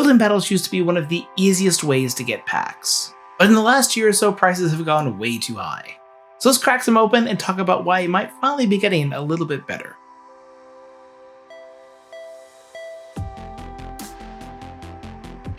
Build-in battles used to be one of the easiest ways to get packs, but in the last year or so prices have gone way too high. So let's crack them open and talk about why it might finally be getting a little bit better.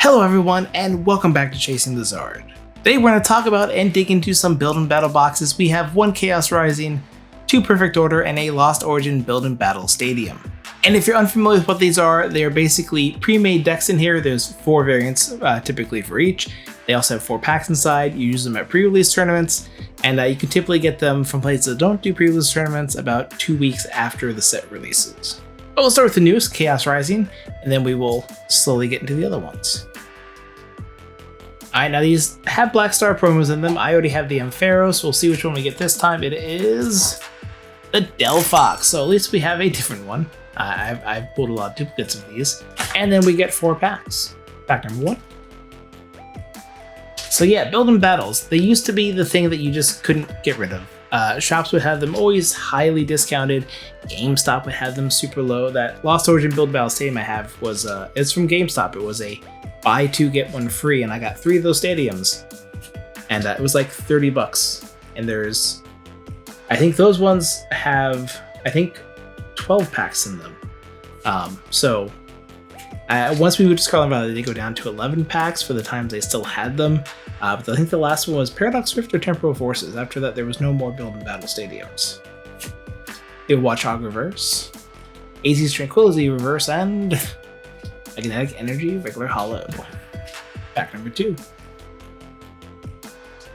Hello everyone, and welcome back to Chasing the Zard. Today we're going to talk about and dig into some build-in battle boxes. We have one Chaos Rising, 2 Perfect Order, and a Lost Origin build-in battle stadium. And if you're unfamiliar with what these are, they're basically pre-made decks in here. There's 4 variants typically for each. They also have 4 packs inside. You use them at pre-release tournaments, and you can typically get them from places that don't do pre-release tournaments about 2 weeks after the set releases. But we'll start with the newest, Chaos Rising, and then we will slowly get into the other ones. Alright, now these have Black Star promos in them. I already have the Ampharos, so we'll see which one we get this time. It is the Delphox, so at least we have a different one. I've pulled a lot of duplicates of these. And then we get 4 packs. Pack number 1. So yeah, build-in battles. They used to be the thing that you just couldn't get rid of. Shops would have them always highly discounted. GameStop would have them super low. That Lost Origin build battle stadium I have was, it's from GameStop. It was a buy 2 get 1 free, and I got 3 of those stadiums. And it was like $30. And there's, I think those ones have, 12 packs in them. So once we moved to Scarlet Valley, they go down to 11 packs for the times they still had them. But I think the last one was Paradox Rift or Temporal Forces. After that, there was no more build and battle stadiums. The Watchog Reverse, AZ's Tranquility Reverse, and Magnetic Energy Regular Hollow. Pack number 2.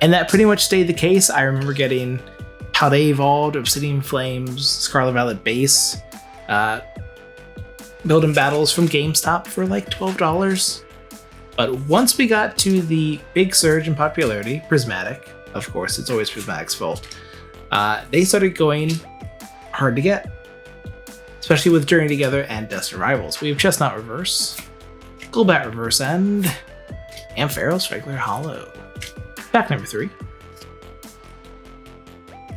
And that pretty much stayed the case. I remember getting Paldea Evolved, Obsidian Flames, Scarlet Violet Base, build-in battles from GameStop for like $12. But once we got to the big surge in popularity, Prismatic, of course, it's always Prismatic's fault, they started going hard to get, especially with Journey Together and Dust Rivals. We have Chestnut Reverse, Golbat Reverse, and Ampharos Regular Hollow. Pack number 3.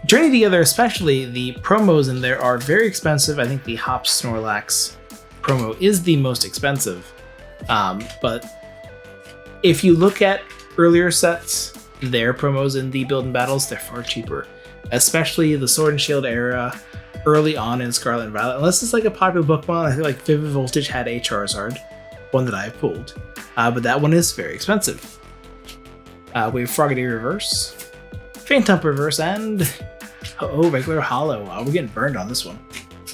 Journey Together, especially, the promos in there are very expensive. I think the Hops Snorlax promo is the most expensive. But if you look at earlier sets, their promos in the build and battles, they're far cheaper. Especially the Sword and Shield era, early on in Scarlet and Violet. Unless it's like a popular Pokemon, I think like Vivid Voltage had a Charizard, one that I pulled. But that one is very expensive. We have Frogadier Reverse, Phantump Reverse, and Regular Hollow. We're getting burned on this one.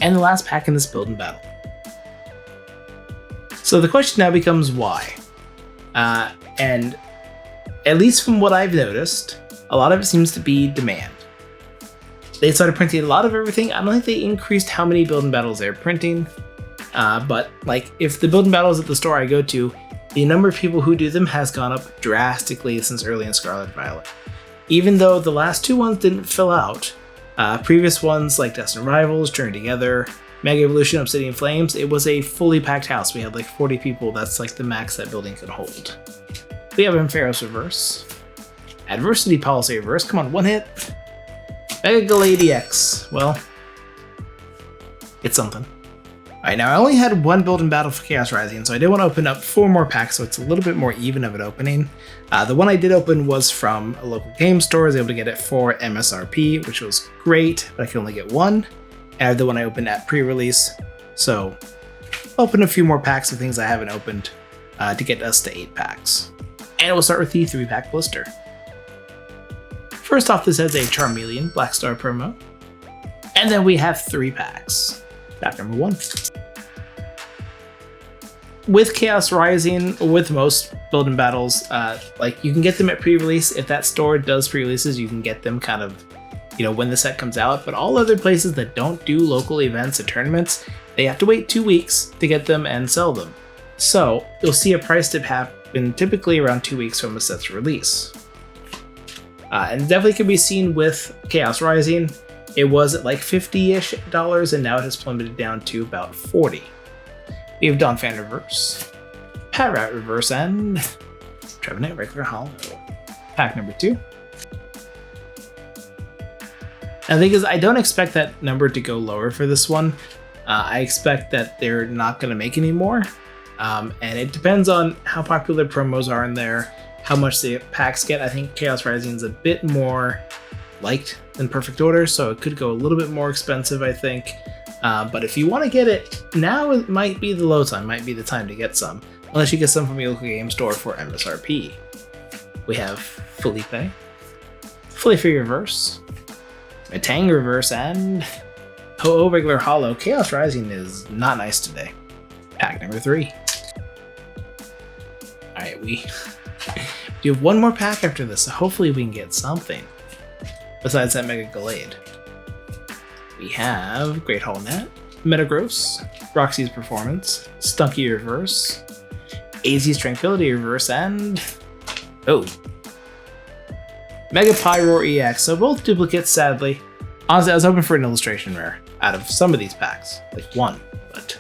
And the last pack in this build and battle. So the question now becomes why? And at least from what I've noticed, a lot of it seems to be demand. They started printing a lot of everything. I don't think they increased how many build and battles they're printing. But like if the build and battles at the store I go to, the number of people who do them has gone up drastically since early in Scarlet and Violet. Even though the last 2 ones didn't fill out, previous ones like Destined Rivals, Journey Together, Mega Evolution, Obsidian Flames, it was a fully packed house. We had like 40 people. That's like the max that building could hold. We have Ampharos Reverse, Adversity Policy Reverse, come on, 1 hit. Mega Galady X, well, it's something. Alright, now I only had 1 build and battle for Chaos Rising, so I did want to open up 4 more packs, so it's a little bit more even of an opening. The one I did open was from a local game store. I was able to get it for MSRP, which was great, but I could only get 1. And the one I opened at pre-release, so I'll open a few more packs of things I haven't opened to get us to 8 packs. And we'll start with the 3-pack blister. First off, this has a Charmeleon Black Star promo, and then we have 3 packs. Pack number 1. With Chaos Rising, with most build and battles, like you can get them at pre-release. If that store does pre-releases, you can get them kind of, you know, when the set comes out. But all other places that don't do local events and tournaments, they have to wait 2 weeks to get them and sell them. So you'll see a price dip happen typically around 2 weeks from a set's release. And definitely can be seen with Chaos Rising. It was at like $50-ish, and now it has plummeted down to about $40. We have Donphan Reverse, Patrat Reverse, and Trevenant Regular Hollow. Pack number 2. Now the thing is, I don't expect that number to go lower for this one. I expect that they're not going to make any more. And it depends on how popular promos are in there, how much the packs get. I think Chaos Rising is a bit more liked than Perfect Order, so it could go a little bit more expensive, I think. But if you want to get it, now it might be the low time, might be the time to get some, unless you get some from your local game store for MSRP. We have Felipe, Reverse, Metang Reverse, and Ho-Oh regular holo. Chaos Rising is not nice today. Pack number 3. Alright, we do have one more pack after this, so hopefully we can get something besides that Mega Gallade. We have Great Hall Net, Metagross, Roxy's Performance, Stunky Reverse, AZ's Tranquility Reverse, and Mega Pyroar EX. So both duplicates, sadly. Honestly, I was hoping for an illustration rare out of some of these packs, like one, but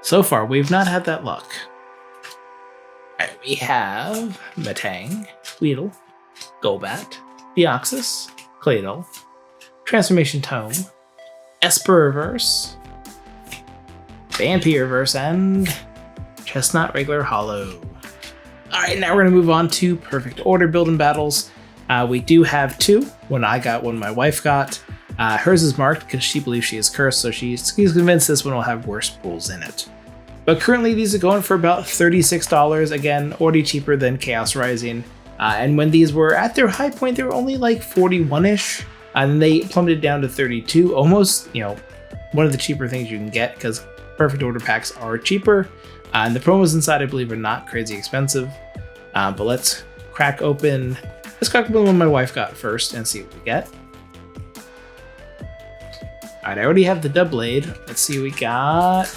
so far we've not had that luck. Alright, we have Metang, Weedle, Golbat, Deoxys, Claydol, Transformation Tome, Esper Reverse, Vampy Reverse, and Chestnut regular holo. Alright, now we're going to move on to Perfect Order build and battles. We do have 2. One I got, one my wife got. Hers is marked because she believes she is cursed, so she's convinced this one will have worse pulls in it. But currently these are going for about $36, again, already cheaper than Chaos Rising. And when these were at their high point, they were only like 41-ish, and then they plummeted down to 32, almost, one of the cheaper things you can get, because Perfect Order packs are cheaper, and the promos inside, I believe, are not crazy expensive. But let's crack open the one my wife got first and see what we get. Alright, I already have the Doublade. Let's see what we got.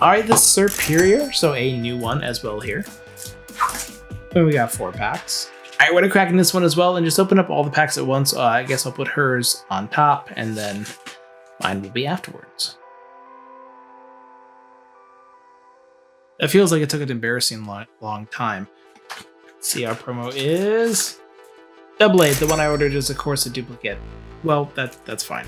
Alright, the Superior, so a new one as well here. Then we got 4 packs. Alright, we're gonna crack in this one as well and just open up all the packs at once. I guess I'll put hers on top and then mine will be afterwards. It feels like it took an embarrassing long time. Let's see, our promo is Doublade. The one I ordered is, of course, a duplicate. Well, that's fine.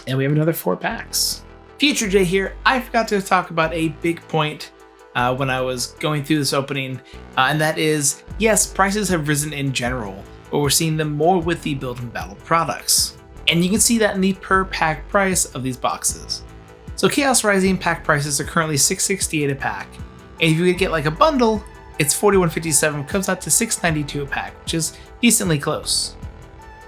And we have another 4 packs. Future J here. I forgot to talk about a big point when I was going through this opening, and that is, yes, prices have risen in general, but we're seeing them more with the build and battle products. And you can see that in the per pack price of these boxes. So Chaos Rising pack prices are currently $6.68 a pack, and if you could get like a bundle, it's $41.57, comes out to $6.92 a pack, which is decently close.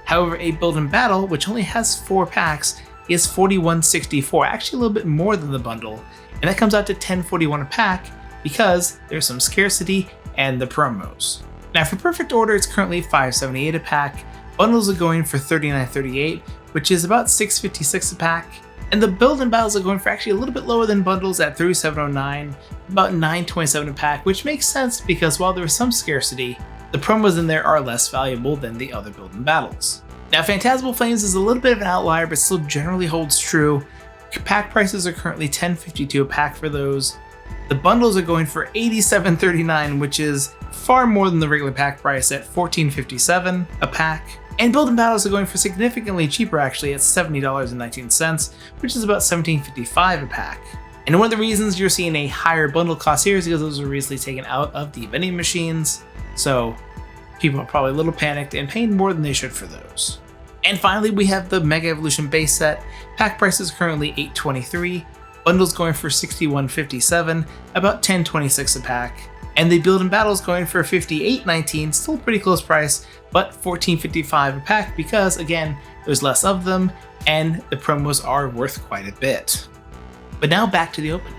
However, a build and battle, which only has 4 packs, is $41.64, actually a little bit more than the bundle, and that comes out to $10.41 a pack because there's some scarcity and the promos. Now for Perfect Order, it's currently $5.78 a pack, bundles are going for $39.38, which is about $6.56 a pack, and the build and battles are going for actually a little bit lower than bundles at $37.09, about $9.27 a pack, which makes sense because while there is some scarcity, the promos in there are less valuable than the other build and battles. Now Phantasmal Flames is a little bit of an outlier, but still generally holds true. Pack prices are currently $10.52 a pack for those. The bundles are going for $87.39, which is far more than the regular pack price at $14.57 a pack. And build and battles are going for significantly cheaper, actually, at $70.19, which is about $17.55 a pack. And one of the reasons you're seeing a higher bundle cost here is because those were recently taken out of the vending machines, so people are probably a little panicked and paying more than they should for those. And finally, we have the Mega Evolution base set. Pack price is currently $8.23, bundles going for $61.57, about $10.26 a pack. And the build and battles going for $58.19, still a pretty close price, but $14.55 a pack because, again, there's less of them, and the promos are worth quite a bit. But now back to the opening.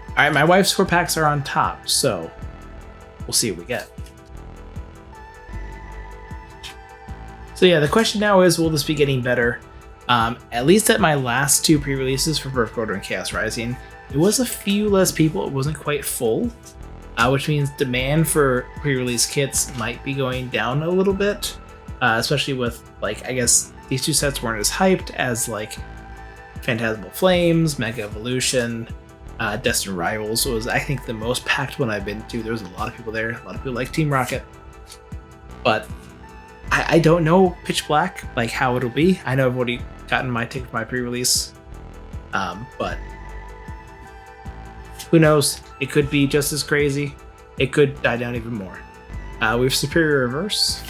Alright, my wife's 4 packs are on top, so we'll see what we get. So yeah, the question now is, will this be getting better? At least at my last 2 pre-releases for Perfect Order and Chaos Rising, it was a few less people, it wasn't quite full. Which means demand for pre-release kits might be going down a little bit, especially with, like, I guess these 2 sets weren't as hyped as, like, Phantasmal Flames, Mega Evolution, Destined Rivals was, I think, the most packed one I've been to. There was a lot of people there, a lot of people like Team Rocket. But I don't know Pitch Black, like, how it'll be. I know I've already gotten my ticket for my pre-release, but Who knows? It could be just as crazy. It could die down even more. We have Superior Reverse.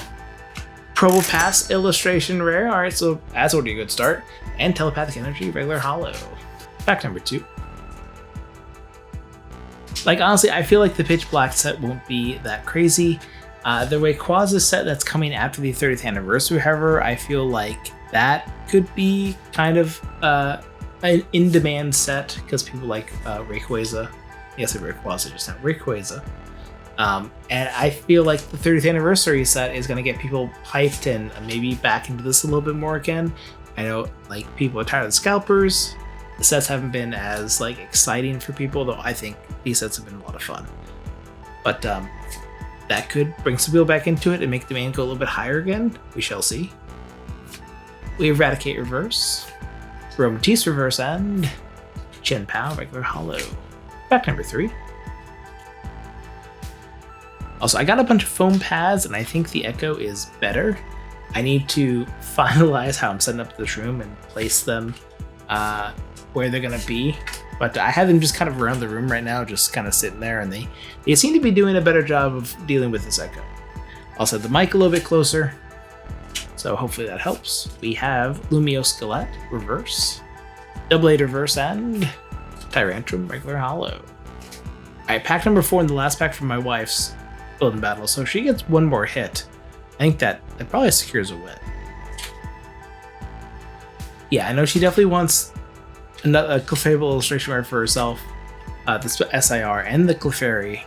Probopass Illustration Rare. Alright, so that's already a good start. And Telepathic Energy Regular Hollow. Pack number 2. Like, honestly, I feel like the Pitch Black set won't be that crazy. The Rayquaza set that's coming after the 30th anniversary, however, I feel like that could be kind of an in-demand set because people like Rayquaza. Yes, Rayquaza, just not Rayquaza. And I feel like the 30th anniversary set is going to get people hyped and maybe back into this a little bit more again. I know like people are tired of the scalpers. The sets haven't been as like exciting for people, though I think these sets have been a lot of fun. But that could bring some people back into it and make demand go a little bit higher again. We shall see. We Eradicate Reverse, Romatisse Reverse, and Chien-Pao Regular Hollow. Pack number 3. Also, I got a bunch of foam pads, and I think the Echo is better. I need to finalize how I'm setting up this room and place them where they're going to be. But I have them just kind of around the room right now, just kind of sitting there, and they seem to be doing a better job of dealing with this Echo. Also, the mic a little bit closer, so hopefully that helps. We have Lumiosquelette Reverse, Double-A Reverse, and Tyrantrum Regular Hollow. Alright, pack number 4 in the last pack from my wife's Build and Battle, so if she gets one more hit, I think that probably secures a win. Yeah, I know she definitely wants a Clefable illustration rare for herself, the SIR, and the Clefairy.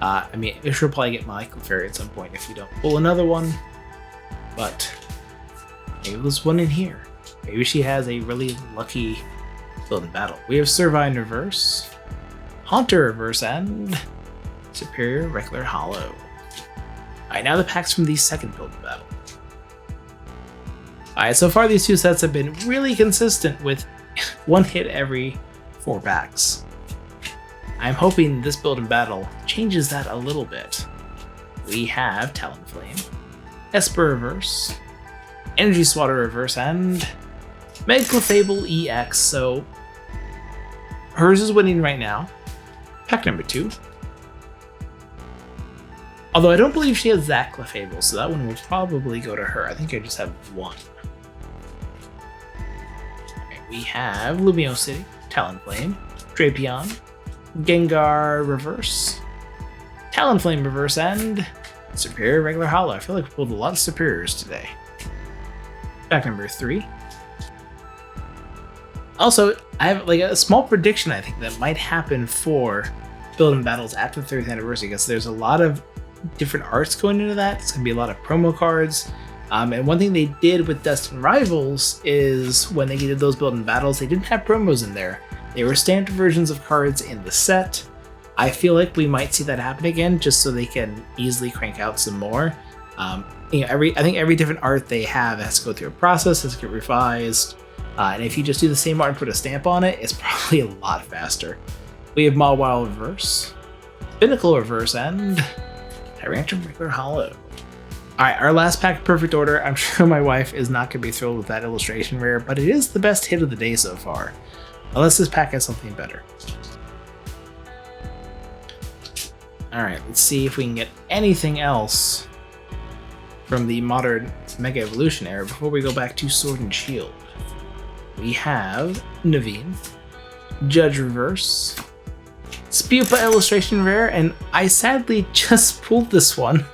I mean, she'll probably get my Clefairy at some point if you don't pull another one, but maybe there's one in here. Maybe she has a really lucky Build and Battle. We have Servine Reverse, Haunter Reverse, and Superior Regular Hollow. Alright, now the packs from the second Build and Battle. Alright, so far these two sets have been really consistent with one hit every 4 packs. I'm hoping this Build and Battle changes that a little bit. We have Talonflame, Esper Reverse, Energy Swatter Reverse, and Meg Clefable EX, so hers is winning right now. Pack number 2. Although I don't believe she has that Clefable, so that one will probably go to her. I think I just have one. Alright, we have Lumio City, Talonflame, Drapion, Gengar Reverse, Talonflame Reverse, and Superior Regular Hollow. I feel like we pulled a lot of Superiors today. Pack number 3. Also, I have like a small prediction I think that might happen for Build and Battles after the 30th anniversary, because there's a lot of different arts going into that. It's going to be a lot of promo cards. And one thing they did with Destined Rivals is when they did those Build and Battles, they didn't have promos in there. They were standard versions of cards in the set. I feel like we might see that happen again, just so they can easily crank out some more. I think every different art they have has to go through a process, has to get revised. And if you just do the same art and put a stamp on it, it's probably a lot faster. We have Mawile Reverse, Pinnacle Reverse, and Tyrantrum Regular Hollow. Alright, our last pack, Perfect Order. I'm sure my wife is not going to be thrilled with that illustration rare, but it is the best hit of the day so far. Unless this pack has something better. Alright, let's see if we can get anything else from the modern Mega Evolution era before we go back to Sword and Shield. We have Naveen, Judge Reverse, Spupa Illustration Rare, and I sadly just pulled this one.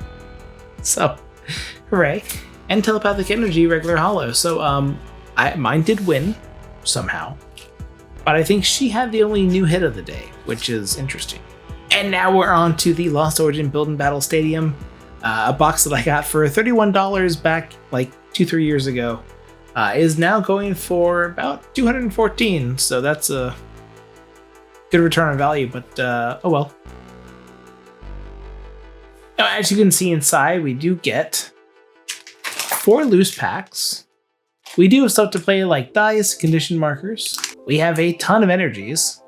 So, hooray. And Telepathic Energy Regular Hollow. So, mine did win, somehow. But I think she had the only new hit of the day, which is interesting. And now we're on to the Lost Origin Build and Battle Stadium. A box that I got for $31 back like 2-3 years ago. Is now going for about $214, so that's a good return on value, but oh well. Now, as you can see inside, we do get 4 loose packs. We do have stuff to play like dice, condition markers. We have a ton of energies,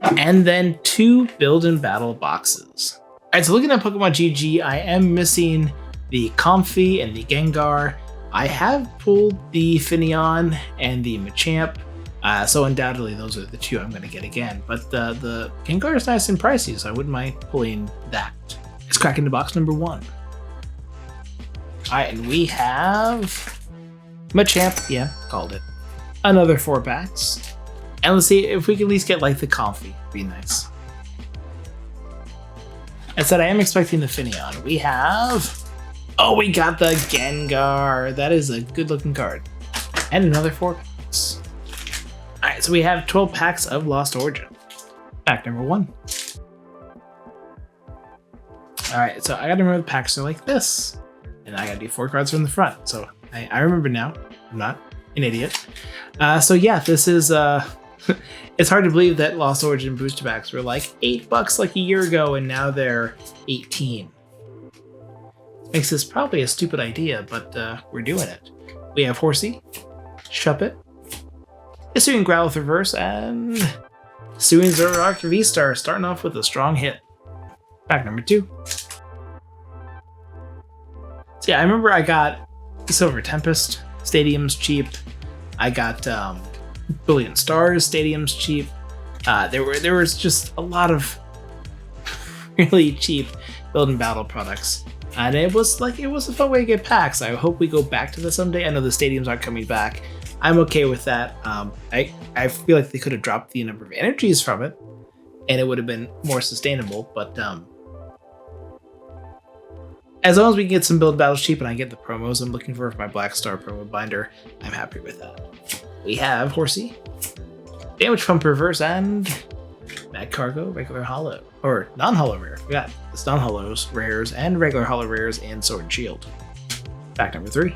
and then 2 Build and Battle boxes. Alright, so looking at PokemonCG, I am missing the Comfey and the Gengar. I have pulled the Finneon and the Machamp. So undoubtedly, those are the two I'm going to get again. But the Gengar is nice and pricey, so I wouldn't mind pulling that. Let's crack into box number 1. Alright, and we have Machamp. Yeah, called it. Another 4 packs. And let's see if we can at least get like the Comfy. Be nice. I said I am expecting the Finneon. We have... Oh, we got the Gengar. That is a good looking card. And another 4 packs. Alright, so we have 12 packs of Lost Origin. Pack number 1. Alright, so I gotta remember the packs are like this. And I gotta do 4 cards from the front. So I remember now. I'm not an idiot. So yeah, this is... it's hard to believe that Lost Origin booster packs were like $8 like a year ago, and now they're 18. Makes this probably a stupid idea, but we're doing it. We have Horsey, Shuppet, Hisuian Growlithe Reverse, and Hisuian Zoroark V-Star, starting off with a strong hit. Pack number 2. So yeah, I remember I got Silver Tempest, Stadium's cheap. I got Brilliant Stars, Stadium's cheap. There was just a lot of really cheap build and battle products. And it was a fun way to get packs. I hope we go back to this someday. I know the stadiums aren't coming back. I'm okay with that. I feel like they could have dropped the number of energies from it, and it would have been more sustainable. But as long as we can get some build battles cheap and I get the promos I'm looking for my Black Star promo binder, I'm happy with that. We have Horsey, Damage Pump Reverse, and Mad Cargo regular holo, or non-holo rare. We got it's non-holos, rares, and regular holo rares in Sword and Shield. Pack number 3.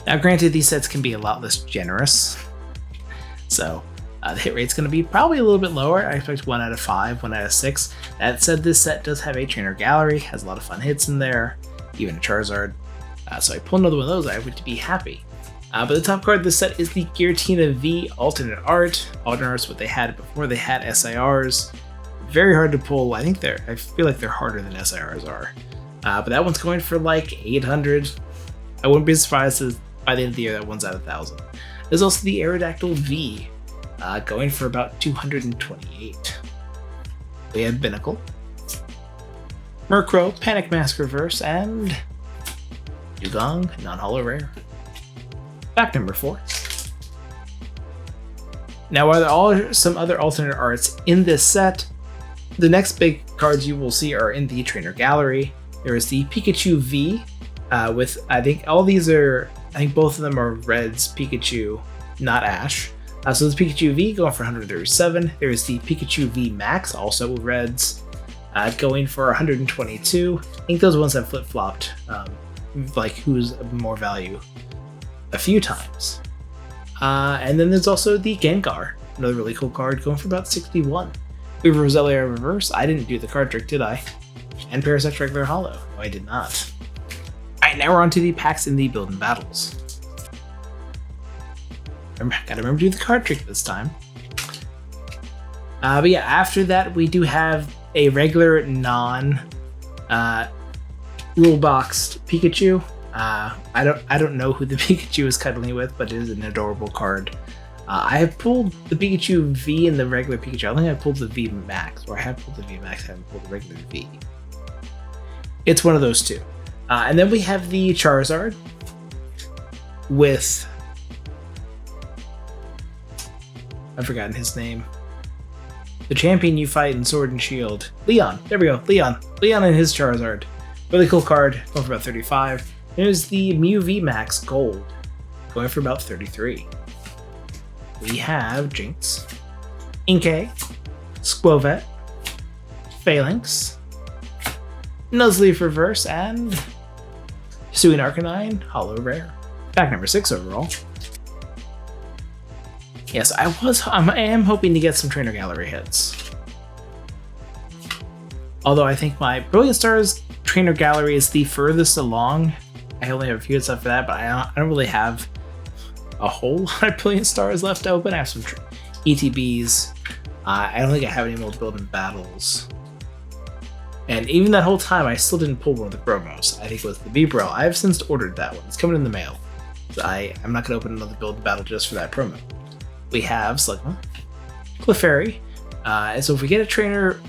Now, granted, these sets can be a lot less generous, so the hit rate's going to be probably a little bit lower. I expect 1 out of 5, 1 out of 6. That said, this set does have a trainer gallery, has a lot of fun hits in there, even a Charizard. So I pull another one of those, I would be happy. But the top card of this set is the Giratina V alternate art. Alternate art's what they had before they had SIRs. Very hard to pull. I feel like they're harder than SIRs are. But that one's going for like 800. I wouldn't be surprised if by the end of the year that one's at 1,000. There's also the Aerodactyl V, going for about 228. We have Binnacle, Murkrow, Panic Mask Reverse, and Dugong, non-holo rare. Pack number 4. Now, while there are some other alternate arts in this set, the next big cards you will see are in the trainer gallery. There is the Pikachu V, with I think both of them are Red's Pikachu, not Ash. So this Pikachu V going for 137. There is the Pikachu V Max, also Reds, going for 122. I think those ones have flip-flopped, like who's more value a few times. And then there's also the Gengar, another really cool card, going for about 61. We have Roselia Reverse. I didn't do the card trick, did I? And Parasect regular holo. No, I did not. Alright, now we're on to the packs in the build and battles. Gotta remember to do the card trick this time. But yeah, after that we do have a regular non rule boxed Pikachu. I don't know who the Pikachu is cuddling with, but it is an adorable card. I have pulled the Pikachu V and the regular Pikachu. I don't think I pulled the V Max, or I have pulled the V Max, I haven't pulled the regular V. It's one of those two. And then we have the Charizard with... I've forgotten his name. The champion you fight in Sword and Shield. Leon. There we go. Leon. Leon and his Charizard. Really cool card. Going for about 35. There's the Mew V Max Gold. Going for about 33. We have Jinx, Inkay, Squovet, Phalanx, Nuzleaf Reverse, and Hisuian Arcanine Holo Rare. Pack number 6 overall. Yes, I am hoping to get some Trainer Gallery hits. Although I think my Brilliant Stars Trainer Gallery is the furthest along. I only have a few hits up for that, but I don't really have a whole lot of Brilliant Stars left open. I have some ETBs. I don't think I have any more build and battles. And even that whole time, I still didn't pull one of the promos. I think it was the Bibro. I have since ordered that one. It's coming in the mail. I'm not going to open another build battle just for that promo. We have Slugma, Clefairy, and so if we get a trainer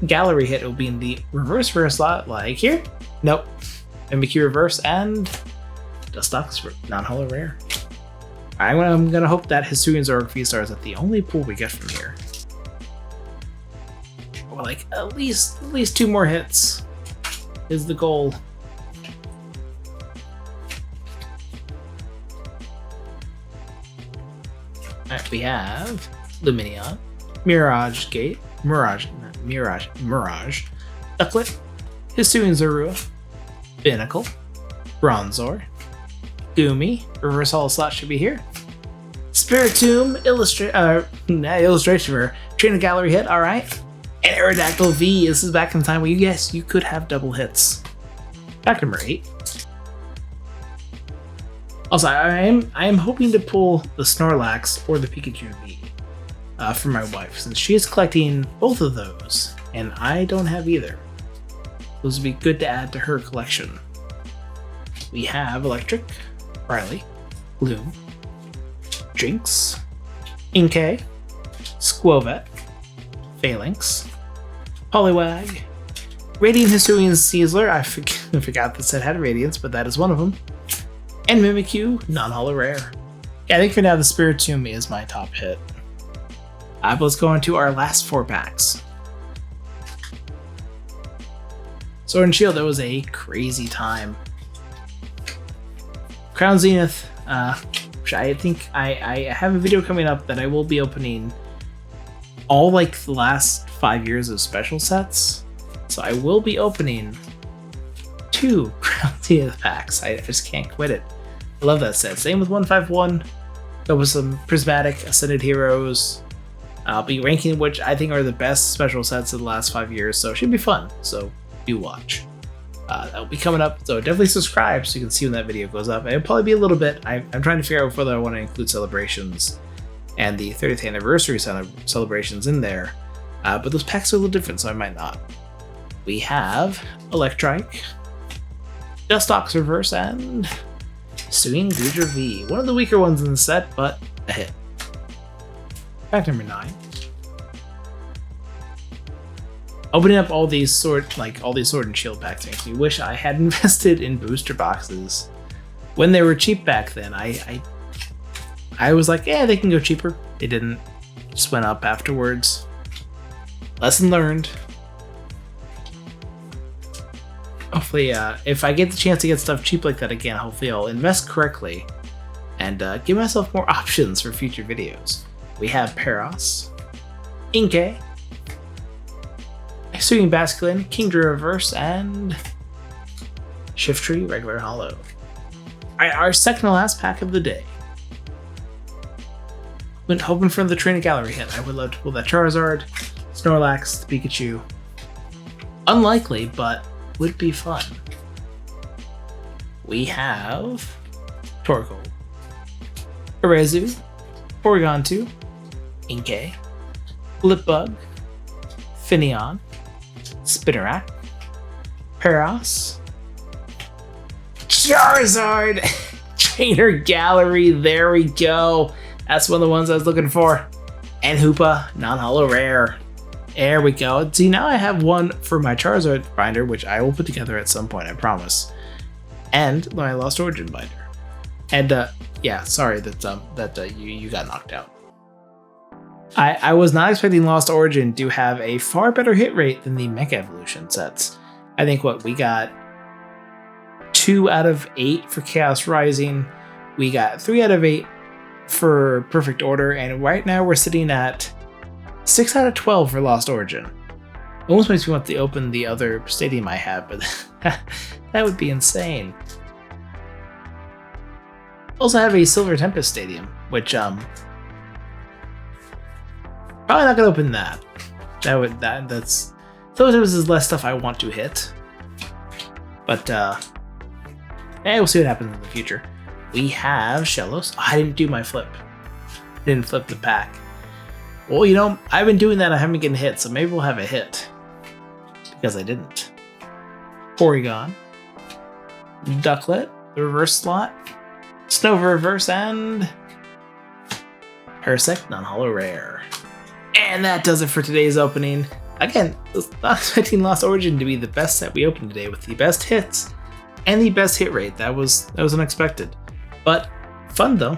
gallery hit, it will be in the reverse slot, like here. Nope. Mimikyu reverse and Dustox non-holo rare. I'm gonna hope that Hisuian Zoroark V-Star is at the only pool we get from here. Or like at least 2 more hits is the goal. Alright, we have Lumineon, Mirage, Ducklet, Hisuian Zorua, Binnacle, Bronzor, Goomy, reverse holo slot should be here. Spiritomb, illustration for trainer gallery hit, alright. And Aerodactyl V, this is back in time where you could have double hits. Pack number 8. Also, I am hoping to pull the Snorlax or the Pikachu V for my wife, since she is collecting both of those, and I don't have either. Those would be good to add to her collection. We have Electric, Riley, Gloom, Jinx, Inkay, Squovet, Phalanx, Poliwag, Radiant Hisuian Seasler, I forgot that set had Radiance, but that is one of them, and Mimikyu, non-holo rare. Yeah, I think for now the Spiritomb is my top hit. But let's go on to our last 4 packs. Sword and Shield, that was a crazy time. Crown Zenith, which I think I have a video coming up that I will be opening all like the last 5 years of special sets. So I will be opening 2 Crown Zenith packs. I just can't quit it. I love that set. Same with 151. Go with some Prismatic, Ascended Heroes. I'll be ranking which I think are the best special sets of the last 5 years, so it should be fun. So do watch. That'll be coming up, so definitely subscribe so you can see when that video goes up. It'll probably be a little bit. I'm trying to figure out whether I want to include celebrations and the 30th anniversary celebrations in there, but those packs are a little different, so I might not. We have Electrike, Dustox reverse, and Hisuian Goodra V. One of the weaker ones in the set, but a hit. Pack number 9. Opening up all these Sword and Shield packs makes me wish I had invested in booster boxes when they were cheap back then. I was like, yeah, they can go cheaper. They didn't. Just went up afterwards. Lesson learned. Hopefully, if I get the chance to get stuff cheap like that again, hopefully I'll invest correctly and give myself more options for future videos. We have Paros, Inkay, Hisuian Basculin, Kingdra reverse, and Shiftry regular holo. Alright, our second to last pack of the day. Went hoping for the trainer gallery hit. I would love to pull that Charizard, Snorlax, Pikachu. Unlikely, but would be fun. We have Torkoal, Erezu, Porygon2, Inkay, Lipbug, Finneon, Spinarak, Paros, Charizard, Trainer Gallery, there we go. That's one of the ones I was looking for. And Hoopa, non-holo rare. There we go. See, now I have one for my Charizard binder, which I will put together at some point, I promise. And my Lost Origin binder. And yeah, sorry that you got knocked out. I was not expecting Lost Origin to have a far better hit rate than the Mega Evolution sets. I think we got 2 out of 8 for Chaos Rising. We got 3 out of 8 for Perfect Order, and right now we're sitting at 6 out of 12 for Lost Origin. It almost makes me want to open the other stadium I have, but that would be insane. Also have a Silver Tempest Stadium, which probably not gonna open that. That's Silver Tempest is less stuff I want to hit. But we'll see what happens in the future. We have Shellos. Oh, I didn't do my flip. Didn't flip the pack. Well, you know, I've been doing that. I haven't getting hit, so maybe we'll have a hit. Because I didn't. Porygon. Ducklet. The reverse slot. Snow Reverse, and Parasect non-holo rare. And that does it for today's opening. Again, not expecting Lost Origin to be the best set we opened today with the best hits and the best hit rate. That was unexpected, but fun though.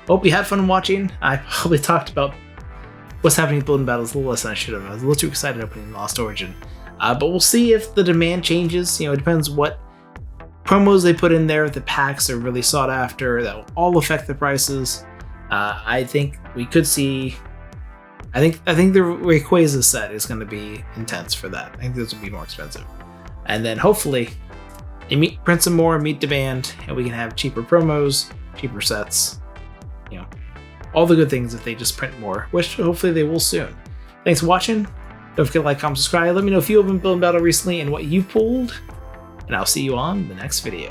Hope you had fun watching. I probably talked about what's happening with Building Battles a little less than I should have. I was a little too excited opening Lost Origin, but we'll see if the demand changes. It depends what promos they put in there. If the packs are really sought after, that will all affect the prices. I think we could see. I think the Rayquaza set is going to be intense for that. I think this will be more expensive, and then hopefully they print some more, meet demand, and we can have cheaper promos, cheaper sets. All the good things if they just print more, which hopefully they will soon. Thanks for watching. Don't forget to like, comment, subscribe. Let me know if you have been building battle recently and what you pulled, and I'll see you on the next video.